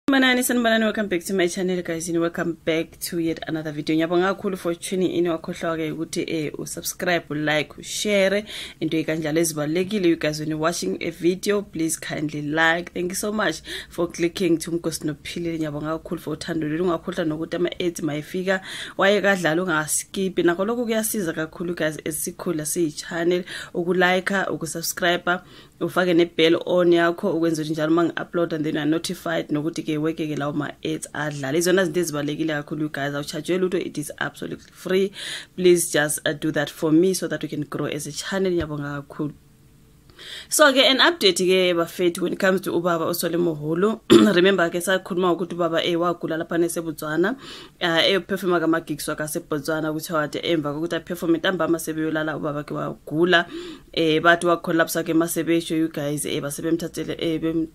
Sanibonani, welcome back to my channel guys, and welcome back to yet another video. Ngiyabonga kakhulu for tuning in. Wakhohlwa ke ukuthi subscribe, like, share into ikanjalo ezibalekile. You guys, when you're watching a video, please kindly like. Thank you so much for clicking to Mkosi Nophilile. Ngiyabonga kakhulu for uthando lwenu. Ungakhohlwa nokuthi ama-ads mayifika wayekadlala ungaskip. Nakho lokho kuyasiza kakhulu guys esikhula siyi-channel ukulike, ukusubscribe, ufake nebell on yakho ukwenza njalo mangi-upload, and then you are notified nokuthi ke weke ke lawo ma-ads adlala. Izona zinto ezibalekile kakhulu you guys. Awucharge lutho, it is absolutely free. Please just do that for me so that we can grow as a channel. Ngiyabonga kakhulu. So ke an update ke bafethu when it comes to ubaba uSolemoholo. Remember ke sakhuluma ukuthi ubaba wagula lapha neseBotswana, performa kama gigs wakhe seBotswana ukuthi wathi emva kokuthi aperform intambama sebeyolala ubaba ke wagula, bathi wacollapse ke masebesho you guys, basebemthathele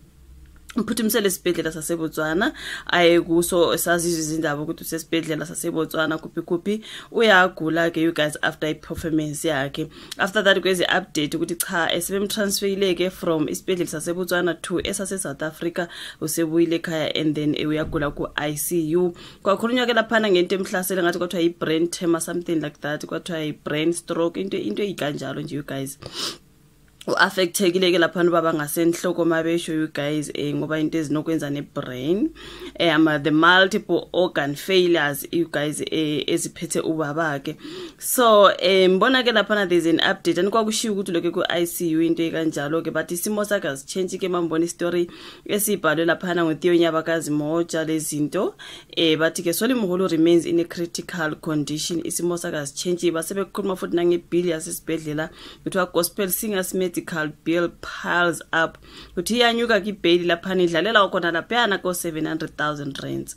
mphuthumisele esibhedlela saseBotswana ayekuso sazizwe izindaba ukuthi usesibhedlela saseBotswana kuphi uyagula ke you guys after i-performance yakhe. After that kwezi update ukuthi cha esebemtransferile ke from isibhedlela saseBotswana to esase South Africa, usebuyile ekhaya and then uyagula ku ICU. Kwakhulunywa ke laphana ngento emhlasele ngathi kwathiwa i-brain tumor, something like that, kwathiwa i-brain stroke, into ikanjalo nje you guys. Affectekile ke lapha baba ngasenhloko mabesho you guys, ngoba into ezinokwenza nebrain, the multiple organ failures you guys eziphethe ubaba ke. So mbona ke lapha there's an update and kwakushiwo ukuthi lokho ku ICU into ekanjalo ke, but isimo sakhe asichange ke mambona story esibhalwe lapha ngoTheo Nyabakazi Moja lezinto, but ke Solemoholo remains in a critical condition. Isimo sakhe asichange, basebekhuluma futhi nangebill yasesibhedlela kuthiwa gospel singers medical bill piles up, kuthi iyanyuka ki bail lapha idlalela khona lapha ko 700,000 rands.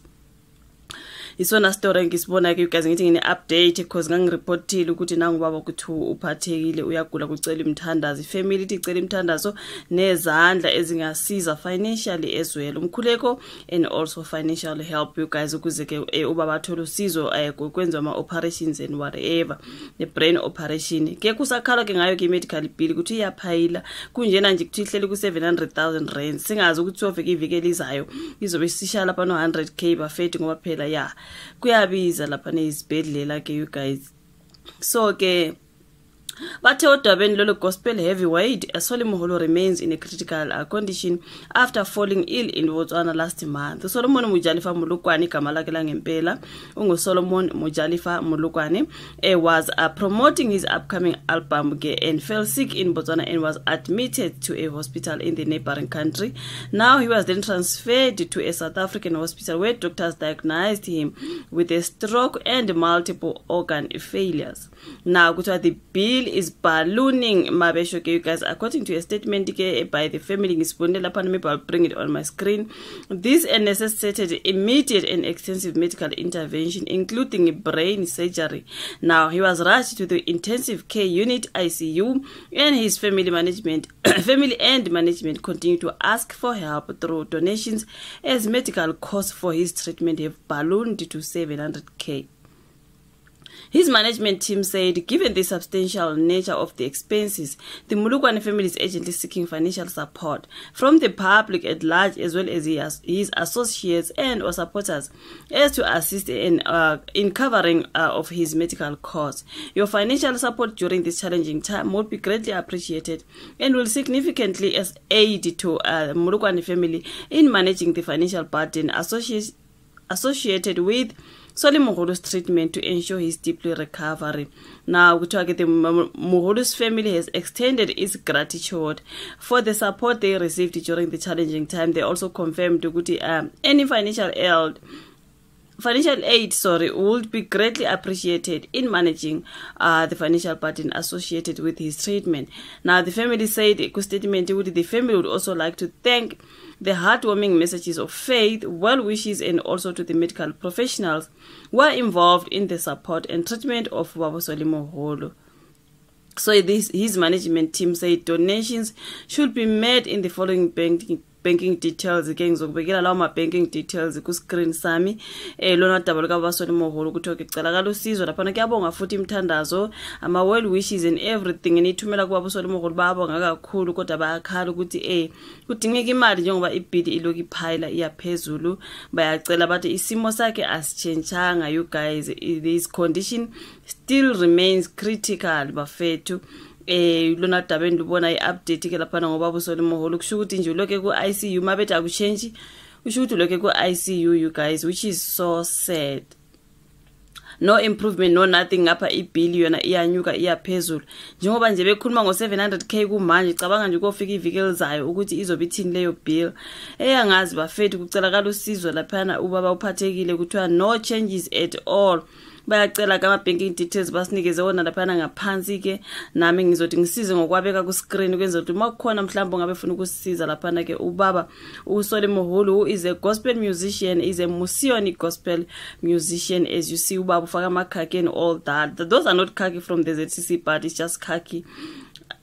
Isona story ngisibona ke you guys ngithi ngine update because ngangireportile ukuthi nangubaba ukuthi uphathekile uyagula kucela imthandazo, ifamily icela imthandazo nezandla ezingasiza financially as well, umkhuleko and also financial help you guys ukuze ke ubaba athola usizo kwenza ama operations and whatever, the brain operation ke kusakhala ke ngayo ke medical bill ukuthi iyaphayila kunjena nje kuthi ihleli ku 700,000 rands. Singazi ukuthi sofika ivikeli izayo izobe sishala lapha no 100k bafethi ngoba phela ya kuyabiza lapha nezibhedlela ke you guys. So ke bathe odabeni lolo gospel heavyweight Solemoholo remains in a critical condition after falling ill in Botswana last month. Solomon Mujalifa Molokwane igama lakhe langempela unguSolomon Mujalifa Molokwane was promoting his upcoming album and fell sick in Botswana and was admitted to a hospital in the neighboring country. Now he was then transferred to a South African hospital where doctors diagnosed him with a stroke and multiple organ failures. Now the bill is ballooning mabesho ke you guys, according to a statement by the family. Maybe I'll bring it on my screen. This necessitated immediate and extensive medical intervention including brain surgery. Now he was rushed to the intensive care unit ICU, and his family and management continue to ask for help through donations as medical costs for his treatment have ballooned to 700k. His management team said, given the substantial nature of the expenses, the Molokwane family is urgently seeking financial support from the public at large as well as his associates and or supporters as to assist in covering of his medical costs. Your financial support during this challenging time would be greatly appreciated and will significantly aid to Molokwane family in managing the financial burden associated with Solemoholo's treatment to ensure his deeply recovery. Now, the Moholo's family has extended its gratitude for the support they received during the challenging time. They also confirmed any financial aid would be greatly appreciated in managing the financial burden associated with his treatment. Now, the family said the family would also like to thank the heartwarming messages of faith, well wishes, and also to the medical professionals who are involved in the support and treatment of Baba Solemoholo. So his management team said donations should be made in the following bank banking details ke ngizokubekela lawo ma banking details ku screen sami lona daba lika baba Solimoholo ukuthi ngicela usizo lapha ngiyabonga futhi imthandazo ama well wishes and everything nithumela ku baba Solimoholo babonga kakhulu kodwa bayakhala ukuthi kudingeka imali njengoba ibill iloki phayila iyaphezulu bayacela bathi isimo sakhe asichenjanga you guys this condition still remains critical bafethu lona daba ndibona iupdate ke lapha ngoba baba Solimoholo kusho ukuthi nje uloke ku ICU mabethu akuchange kusho ukuthi uloke ku ICU you guys which is so sad. No improvement no nothing ngapha ibill yona iyanyuka iyaphezulu njengoba nje bekhuluma ngo700k kumanje cabanga nje kofika iviki elizayo ukuthi izobe ithini leyo bill angazi bafethu kucela usizo lapha ubaba uphathekile kuthiwa no changes at all bayacela kama banking details basinikeze wona lapha ngaphansi ke nami ngizothi ngisize ngokwabeka ku screen kwenza ukuthi makukhona mhlawumbe ngabe ufuna ukusisiza lapha ke ubaba uSolimoholo is a gospel musician, is a Musioni gospel musician. As you see ubaba ufaka amakhaki and all that, those are not khaki from the ZCC but it's just khaki,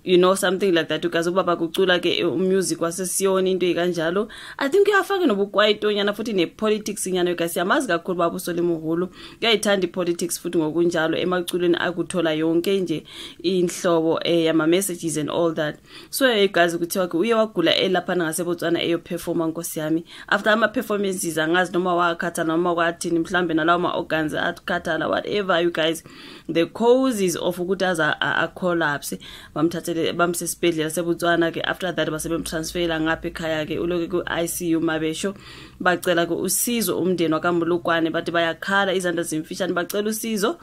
you know, something like that. Ukazi ubaba kucula ke music wasesiyoni into ikanjalo. I think uyafaka nobukwaito nyana futhi ne politics nyana ukasi amazi kakhulu baba uSolimoholo uyayithanda ipolitics futhi ngokunjalo emaculweni akuthola yonke nje inhlobo yama messages and all that. So guys kuthiwa ke uye wagula lapha ngaseBotswana performa nkosi yami after ama performances angazi noma wakhatha noma kwathini mhlambe nalawo ma organs atkhathala whatever you guys, the causes of ukuthi a collapse bamthathe bamsesibhedlela seBotswana ke after that basebemtransfera ngapha ekhaya ke uloke ku ICU mabesho bacela ku usizo umndeni wakamulukwane bathi bayakhala izandla zimfishane bacela usizo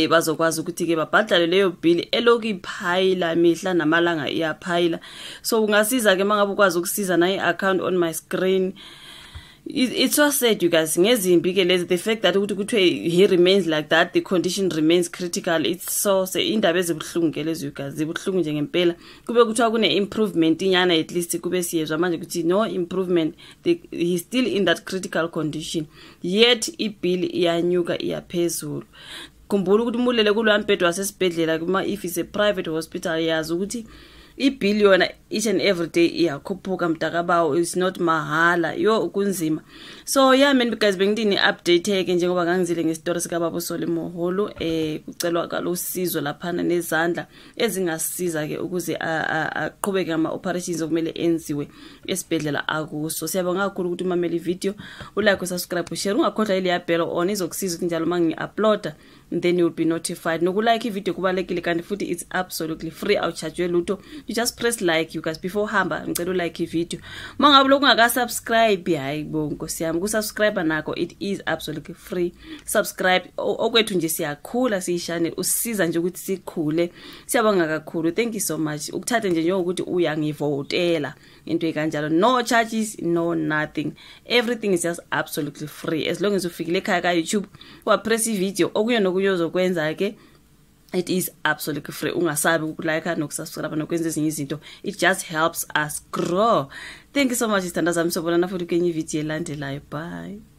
bazokwazi ukuthi ke babhadale leyo bill eloki iphayila mihla namalanga iyaphayila. So ungasiza ke mangabe ukwazi ukusiza na i-account on my screen. It's so sad you guys ngezimbi ke lezi, the fact that ukuthi kuthiwe he remains like that, the condition remains critical, it's so sad. Indaba ezibuhlungu ke lezi you guys zibuhlungu nje ngempela. Kube kuthiwa kune improvement inyana at least kube siyezwa manje ukuthi no improvement, he's still in that critical condition yet ibill iyanyuka iyaphezulu. Khumbula ukuthi mulele kulwambhedo wasesibhedlela kuma if it's a private hospital yazi ukuthi ibill yona each and every day iyakhuphuka mtakabawo, is not mahala yo kunzima. So yeah man guys bengidini update ke njengoba ngangizile ngestory sika baba uSolimoholo kucelwa usizo laphana nezandla ezingasiza ke ukuze aqhubeke ama operations okumele enziwe esibhedlela akuso. Siyabonga kakhulu ukuthi umameli video ulike usubscribe share ungakhohlwa ile bell on izokusiza ukuthi njalo mangi upload then you'll be notified. Nokulike video kubalekile kanti futhi it's absolutely free, awucharge lutho, you just press like you guys before hamba ngicela ulike video. Mangabe lokungaka subscribe hayibo nkosi yami kusubscribe nako it is absolutely free. Subscribe okwethu nje siyakhula siyishane usisiza nje ukuthi sikhule. Siyabonga kakhulu, thank you so much. Ukuthathe nje njengokuthi uyangivotela into ekanjalo, no charges no nothing, everything is just absolutely free as long as ufikile ekhaya ka YouTube wa press video okuyo uzokwenza ke it is absolutely free. Ungasabi ukulike nokusubscribe nokwenza ezinye izinto, it just helps us grow. Thank you so much sithandazami, sobona futhi kwenye video elandelayo. Bye.